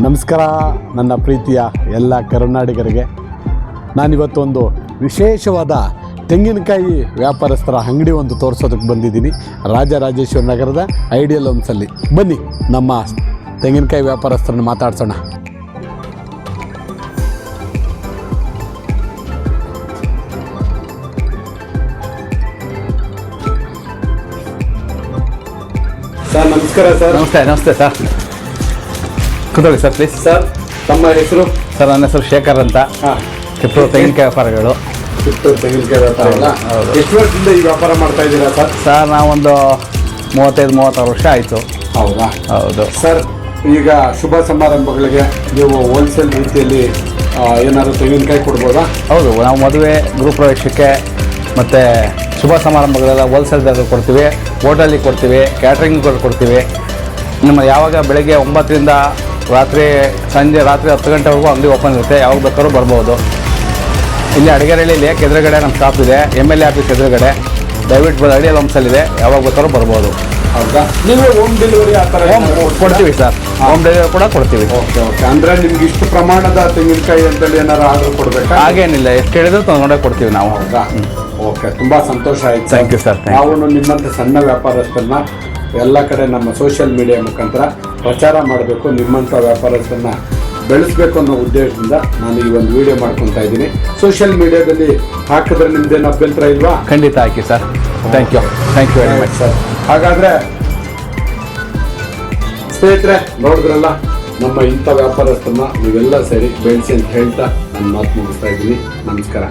ನಮಸ್ಕಾರ ನನ್ನ ಪ್ರೀತಿಯ ಎಲ್ಲ ಕರುನಾಡಿಗರಿಗೆ. ನಾನಿವತ್ತೊಂದು ವಿಶೇಷವಾದ ತೆಂಗಿನಕಾಯಿ ವ್ಯಾಪಾರಸ್ಥರ ಅಂಗಡಿ ಒಂದು ತೋರಿಸೋದಕ್ಕೆ ಬಂದಿದ್ದೀನಿ, ರಾಜರಾಜೇಶ್ವರ ನಗರದ ಐಡಿಯಲ್ ಹೋಮ್ಸಲ್ಲಿ. ಬನ್ನಿ ನಮ್ಮ ತೆಂಗಿನಕಾಯಿ ವ್ಯಾಪಾರಸ್ಥರನ್ನ ಮಾತಾಡ್ಸೋಣ. ಸರ್ ನಮಸ್ಕಾರ. ಸರ್ ನಮಸ್ತೆ ಸರ್. ಕೂತ್ಕೊಳ್ಳಿ ಸರ್ ಪ್ಲೀಸ್. ಸರ್ ತಮ್ಮ ಹೆಸರು? ಸರ್ ನನ್ನ ಹೆಸರು ಶೇಖರ್ ಅಂತ. ಕಿತ್ತೂರು ತೆಂಗಿನಕಾಯಿ ವ್ಯಾಪಾರಗಳು. ಕಿತ್ತೂರು ತೆಂಗಿನಕಾಯಿ ವ್ಯಾಪಾರ ಅಲ್ಲ? ಎಷ್ಟು ವರ್ಷದಿಂದ ಈ ವ್ಯಾಪಾರ ಮಾಡ್ತಾ ಇದ್ದೀರಾ ಸರ್? ಸರ್ ನಾವೊಂದು 35-36 ವರ್ಷ ಆಯಿತು. ಹೌದಾ? ಹೌದು ಸರ್. ಈಗ ಶುಭ ಸಮಾರಂಭಗಳಿಗೆ ನೀವು ಹೋಲ್ಸೇಲ್ ರೀತಿಯಲ್ಲಿ ಏನಾದರೂ ತೆಂಗಿನಕಾಯಿ ಕೊಡ್ಬೋದಾ? ಹೌದು, ನಾವು ಮದುವೆ ಗೃಹ ಪ್ರವೇಶಕ್ಕೆ ಮತ್ತು ಶುಭ ಸಮಾರಂಭಗಳೆಲ್ಲ ಹೋಲ್ಸೇಲ್ದಾಗ ಕೊಡ್ತೀವಿ, ಹೋಟೆಲಿಗೆ ಕೊಡ್ತೀವಿ, ಕ್ಯಾಟ್ರಿಂಗ್ ಕೊಡ್ತೀವಿ. ನಮ್ಮ ಯಾವಾಗ ಬೆಳಗ್ಗೆ 9ರಿಂದ ಸಂಜೆ ರಾತ್ರಿ 10 ಗಂಟೆವರೆಗೂ ಅಂಗಡಿ ಓಪನ್ ಇರುತ್ತೆ. ಯಾವಾಗ ಬೇಕಾದ್ರೂ ಬರ್ಬೋದು. ಇಲ್ಲಿ ಅಡಿಗೆರೆಯಲ್ಲಿ ಲೇಕ್ ಎದುರುಗಡೆ ನಮ್ಮ ಶಾಪ್ ಇದೆ, MLA ಆಫೀಸ್ ಎದುರುಗಡೆ. ದಯವಿಟ್ಟು ಐಡಿಯಲ್ ಹೋಮ್ಸಲ್ಲಿದೆ, ಯಾವಾಗ ಬೇಕಾದ್ರೂ ಬರ್ಬೋದು. ಹೌದಾ? ನೀವು ಹೋಮ್ ಡೆಲಿವರಿ ಆ ಥರ ಕೊಡ್ತೀವಿ ಸರ್. ಹೋಮ್ ಡೆಲಿವರಿ ಕೂಡ ಕೊಡ್ತೀವಿ. ಓಕೆ. ಅಂದರೆ ನಿಮ್ಗೆ ಇಷ್ಟು ಪ್ರಮಾಣದ ತೆಂಗಿನಕಾಯಿ ಅಂತೇಳಿ ಏನಾರು ಆರ್ಡರ್ ಕೊಡಬೇಕಾ? ಹಾಗೇನಿಲ್ಲ, ಎಷ್ಟು ಹೇಳಿದ್ರು ತೊಗೊಂಡೇ ಕೊಡ್ತೀವಿ ನಾವು. ಹೌದಾ? ಓಕೆ, ತುಂಬ ಸಂತೋಷ ಆಯಿತು. Thank you sir. ನಾವು ನಿಮ್ಮಂಥ ಸಣ್ಣ ವ್ಯಾಪಾರಸ್ಥರನ್ನ ಎಲ್ಲ ಕಡೆ ನಮ್ಮ ಸೋಷಿಯಲ್ ಮೀಡಿಯಾ ಮುಖಾಂತರ ಪ್ರಚಾರ ಮಾಡಬೇಕು, ನಿಮ್ಮಂಥ ವ್ಯಾಪಾರಸ್ಥರನ್ನ ಬೆಳೆಸಬೇಕು ಅನ್ನೋ ಉದ್ದೇಶದಿಂದ ನಾನು ಈ ಒಂದು ವಿಡಿಯೋ ಮಾಡ್ಕೊತಾ ಇದ್ದೀನಿ. ಸೋಷಿಯಲ್ ಮೀಡಿಯಾದಲ್ಲಿ ಹಾಕಿದ್ರೆ ನಿಮ್ದೇನು ಅಭ್ಯಂತರ ಇಲ್ವಾ? ಖಂಡಿತ ಹಾಕಿ sir. Thank you very much sir. ಹಾಗಾದರೆ ಸ್ನೇಹಿತರೆ, ನೋಡಿದ್ರಲ್ಲ, ನಮ್ಮ ಇಂಥ ವ್ಯಾಪಾರಸ್ಥರನ್ನ ನೀವೆಲ್ಲ ಸೇರಿ ಬೆಳೆಸಿ ಅಂತ ಹೇಳ್ತಾ ನನ್ನ ಮಾತು ಮುಗಿಸ್ತಾ ಇದ್ದೀನಿ. ನಮಸ್ಕಾರ.